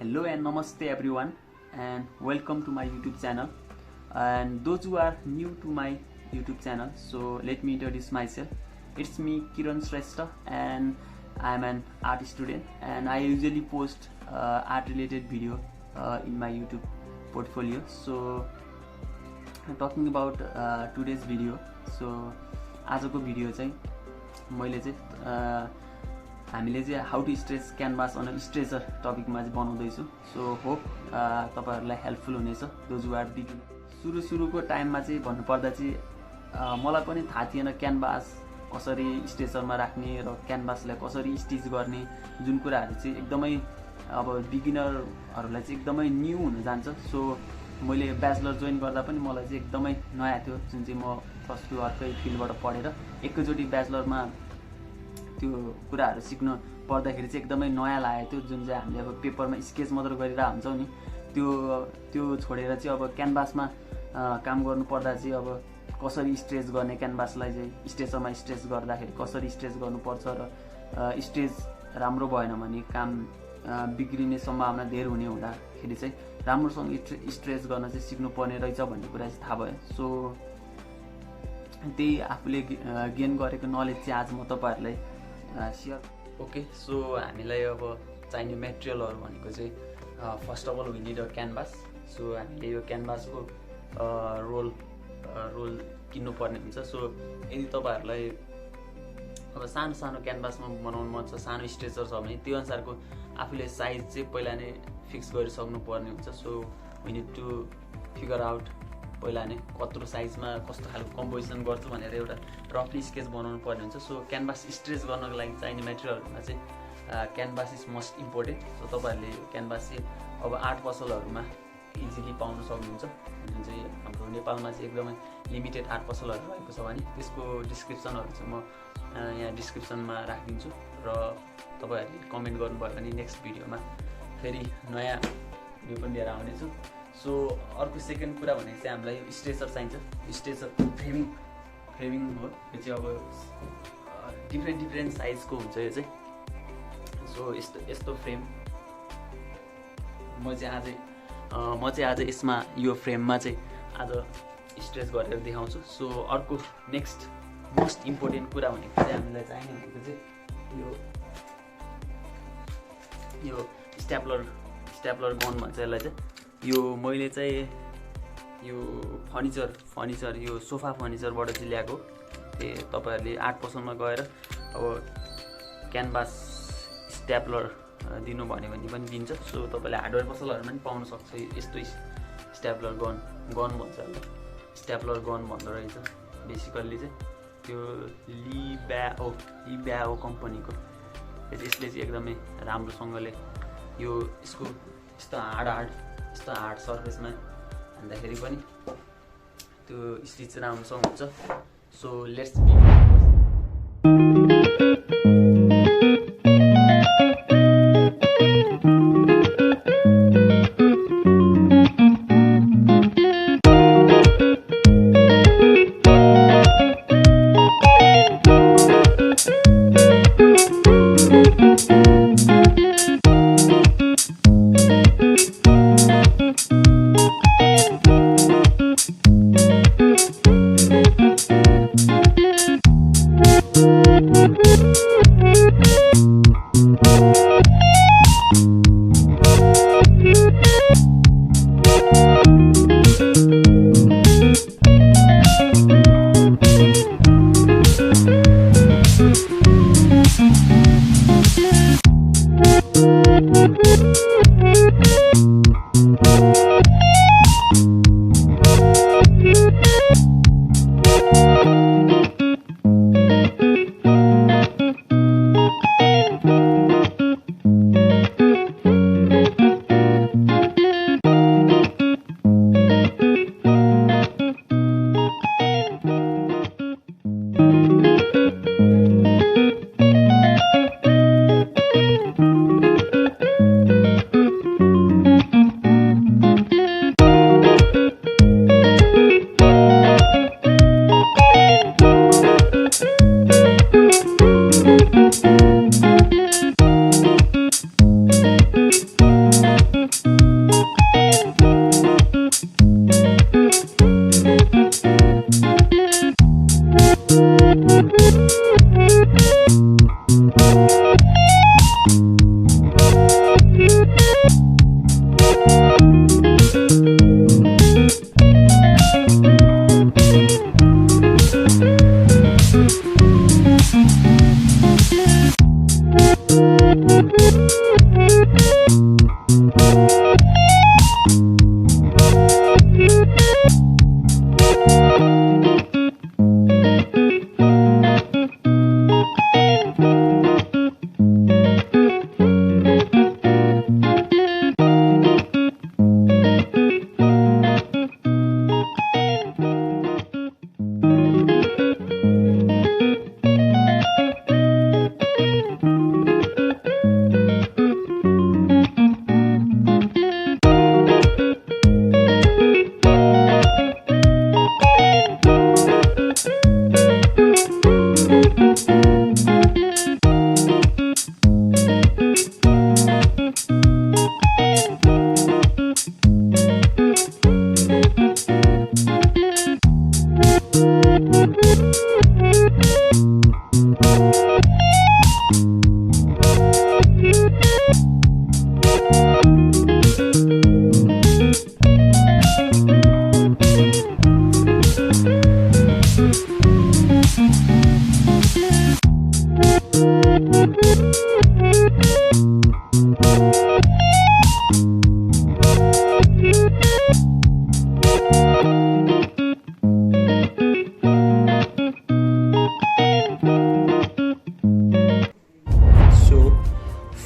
Hello and namaste everyone, and welcome to my YouTube channel. And those who are new to my YouTube channel, so let me introduce myself. It's me, Strached, and I'm an art student, and I usually post art related video in my YouTube portfolio. So I'm talking about today's video. So आजको भिडियो चाहिँ मैले चाहिँ हामीले चाहिँ how to stretch canvas on stretcher टपिकमा चाहिँ बनाउँदैछु. सो होप तपाईहरुलाई हेल्पफुल हुनेछ दोज हु आर बिगिनर. सुरुको टाइममा चाहिँ भन्नुपर्दा चाहिँ मलाई पनि थाहा थिएन क्यानभास कसरी स्ट्रेचरमा राख्ने र क्यानभासलाई कसरी स्टिच गर्ने, जुन कुराहरु चाहिँ एकदमै अब बिगिनरहरुलाई चाहिँ एकदमै न्यू हुन जान्छ. सो मैले ब्याचलर जोइन गर्दा पनि मलाई चाहिँ एकदमै नयाँ थियो, जुन चाहिँ म फर्स्ट टु अर्कै फिल्डबाट पढेर एकैचोटी ब्याचलरमा त्यो कुराहरु सिक्न पर्दाखेरि चाहिँ एकदमै नयाँ लागेको थियो. जुन चाहिँ हामीले अब पेपरमा स्केच मात्र गरेर हुन्छौं नि, त्यो छोडेर चाहिँ अब क्यानभासमा काम गर्नु पर्दा चाहिँ अब कसरी स्ट्रेच गर्ने, क्यानभासलाई चाहिँ स्ट्रेचरमा स्ट्रेच गर्दाखेरि कसरी स्ट्रेच गर्नुपर्छ र स्ट्रेच राम्रो भएन भने काम बिग्रिने सम्भावना धेरै हुने हुँदाखेरि चाहिँ राम्रोसँग स्ट्रेच गर्न चाहिँ सिक्नु पर्ने रहेछ भन्ने कुरा चाहिँ थाहा भयो. सो त्यही आफूले गेन गरेको नलेज चाहिँ आज म तपाईहरुलाई शेयर. ओके, सो हामीलाई अब चाहिने मेटेरियलहरु भनेको चाहिँ first of all we need a canvas. So हामीले यो क्यानभासको रोल किन्नु पर्ने हुन्छ. सो यदि तपाईहरुलाई अब सानो सानो क्यानभासमा बनाउनु मन छ, सानो स्ट्रेचर छ भने त्यो अनुसारको आफूले साइज चाहिँ पहिला नै फिक्स गरिसक्नु पर्ने हुन्छ. So we need to figure out पहिला नै कत्रो साइजमा कस्तो खालको कम्पोजिसन गर्छु भनेर एउटा रफली स्केच बनाउनु पर्ने हुन्छ. सो क्यानभास स्ट्रेच गर्नको लागि चाहिने मेटेरियलहरुमा चाहिँ canvas is most important. So तपाईहरुले क्यानभास चाहिँ अब आर्ट पसलहरुमा इजिली पाउन सक्नुहुन्छ, जुन चाहिँ हाम्रो नेपालमा चाहिँ एकदमै लिमिटेड आर्ट पसलहरु रहेको छ भने त्यसको डिस्क्रिप्सनहरु चाहिँ म यहाँ डिस्क्रिप्सनमा राखिदिन्छु र तपाईहरुले कमेन्ट गर्नुभयो भने नेक्स्ट भिडियोमा फेरि नयाँ भिडियो पनि लिएर आउनेछु. सो अर्को सेकेन्ड कुरा भनेको चाहिँ हामीलाई स्ट्रेचर चाहिन्छ. स्ट्रेचर फ्रेमिङ हो, यो चाहिँ अब डिफ्रेन्ट साइजको हुन्छ यो चाहिँ. सो यस्तो फ्रेम म चाहिँ आज यसमा यो फ्रेममा चाहिँ आज स्ट्रेच गरेर देखाउँछु. सो अर्को नेक्स्ट मोस्ट इम्पोर्टेन्ट कुरा भनेको चाहिँ हामीलाई चाहिने भनेको चाहिँ यो स्ट्याप्लर गन भन्छ यसलाई चाहिँ. यो मैले चाहिँ यो फर्निचर यो सोफा फर्निचरबाट चाहिँ ल्याएको. तपाईहरुले आर्ट पसलमा गएर अब क्यानभास स्ट्याप्लर दिनु भन्यो भने पनि दिन्छ. सो तपाईले हार्डवेयर पसलहरुमा पनि पाउन सक्छ यस्तो स्ट्याप्लर गन भन्छ, स्ट्याप्लर गन भन्दो रहेछ बेसिकल्ली चाहिँ. त्यो लिब्याओ कम्पनीको यसले चाहिँ एकदमै राम्रोसँगले यसको यस्तो हार्ड सर्फेसमा हान्दाखेरि पनि त्यो स्टिच राम्रोसँग हुन्छ. So let's begin.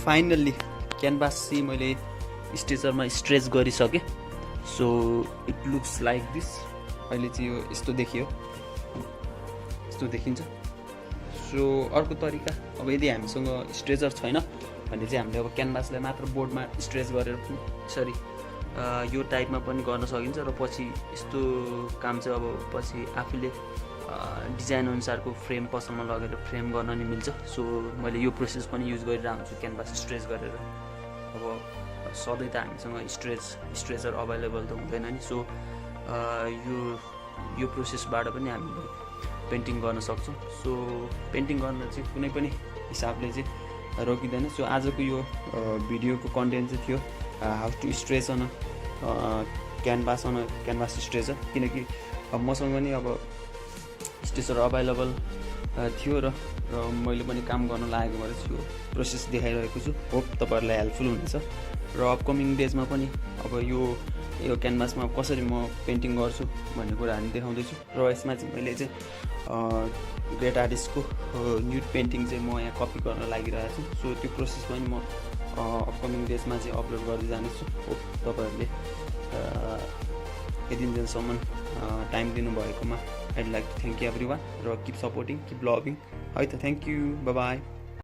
Finally canvas चाहिँ मैले स्ट्रेचरमा स्ट्रेच गरिसकेँ। So it looks like this. अहिले चाहिँ यो यस्तो देखियो, यस्तो देखिन्छ। सो अर्को तरिका, अब यदि हामीसँग स्ट्रेचर छैन भने चाहिँ हामीले अब क्यानभासलाई मात्र बोर्डमा स्ट्रेच गरेर सरी यो टाइपमा पनि गर्न सकिन्छ र पछि यस्तो काम चाहिँ अब पछि आफूले डिजाइन अनुसारको फ्रेम पसलमा लगेर फ्रेम गर्न नि मिल्छ। सो मैले यो प्रोसेस पनि युज गरिरहेको हुन्छु क्यानभास स्ट्रेच गरेर। अब सधैँ त हामीसँग स्ट्रेचर अभाइलेबल त हुँदैन नि। सो यो प्रोसेसबाट पनि हामीले पेन्टिङ गर्न सक्छौँ। सो पेन्टिङ गर्न चाहिँ कुनै पनि हिसाबले चाहिँ रोकिँदैन। सो आजको यो भिडियोको कन्टेन्ट चाहिँ थियो how to stretch on canvas stretcher, किनकि अब मसँग नि अब स्ट्रेचर अभाइलेबल थियो र मैले पनि काम गर्न लागेको भएर यो प्रोसेस देखाइरहेको छु। होप तपाईँहरूलाई हेल्पफुल हुनेछ र अपकमिङ डेजमा पनि अब यो क्यानभासमा कसरी म पेन्टिङ गर्छु भन्ने कुरा हामी देखाउँदैछु। र यसमा चाहिँ मैले चाहिँ ग्रेट आर्टिस्टको न्युड पेन्टिङ चाहिँ म यहाँ कपी गर्न लागिरहेको छु। सो त्यो प्रोसेस पनि म अपकमिङ डेजमा चाहिँ अपलोड गर्दै जानेछु। होप तपाईँहरूले यति दिनसम्म टाइम दिनुभएकोमा I'd like to thank you everyone. Keep supporting, keep loving. Hi, thank you. Bye bye.